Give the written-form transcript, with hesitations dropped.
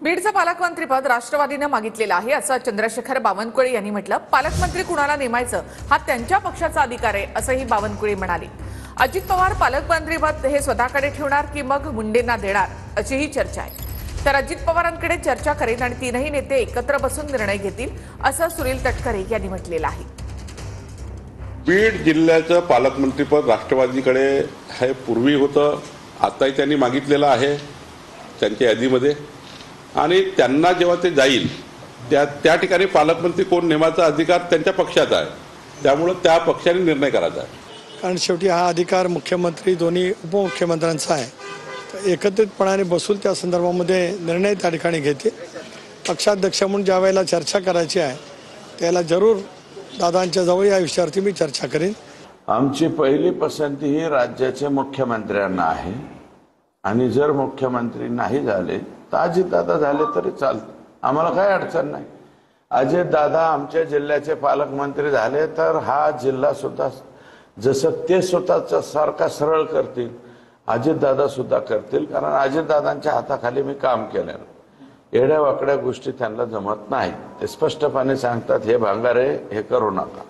बीडचं पालकमंत्रीपद राष्ट्रवादीने मागितलेलं आहे असं चंद्रशेखर बावनकुळे यांनी म्हटलं। पालकमंत्री कुणाला नेमायचं हा त्यांच्या पक्षाचा अधिकार आहे असंही बावनकुळे म्हणाले। अजित पवार पालकमंत्रीपद हे स्वतःकडे ठेवणार की मग मुंडेंना देणार अशीही चर्चा आहे। तर अजित पवारांकडे चर्चा करेन आणि तीनही नेते एकत्र बसून निर्णय घेतील असं सुनील तटकरे यांनी म्हटलेलं आहे। बीड जिल्ह्याचं पालकमंत्रीपद राष्ट्रवादीकडे हे पूर्वी होतं, आताही त्यांनी मागितलेलं आहे त्यांच्या यादीमध्ये। आणि त्यांना जेव्हा ते जाईल त्या ठिकाणी पालकमंत्री कोण नेमायचा अधिकार त्यांच्या पक्षाचा आहे, त्यामुळे त्या पक्षाने निर्णय करायचा आहे। कारण शेवटी हा अधिकार मुख्यमंत्री दोन्ही उपमुख्यमंत्र्यांचा आहे, तर एकत्रितपणाने बसून त्या संदर्भामध्ये निर्णय त्या ठिकाणी घेते। पक्षाध्यक्ष म्हणून ज्या वेळेला चर्चा करायची आहे त्याला जरूर दादांच्या जवळ या विषयावरती मी चर्चा करेन। आमची पहिली पसंती ही राज्याचे मुख्यमंत्र्यांना आहे आणि जर मुख्यमंत्री नाही झाले तर अजितदादा झाले तरी चालतं, आम्हाला काही अडचण नाही। अजितदादा आमच्या जिल्ह्याचे पालकमंत्री झाले तर हा जिल्हा सुद्धा जसं ते स्वतःचा सारखा सरळ करतील अजितदादा सुद्धा करतील, कारण अजितदादांच्या हाताखाली मी काम केलं। एड्या वाकड्या गोष्टी त्यांना जमत नाही, ते स्पष्टपणे सांगतात हे भांगारे हे करू नका।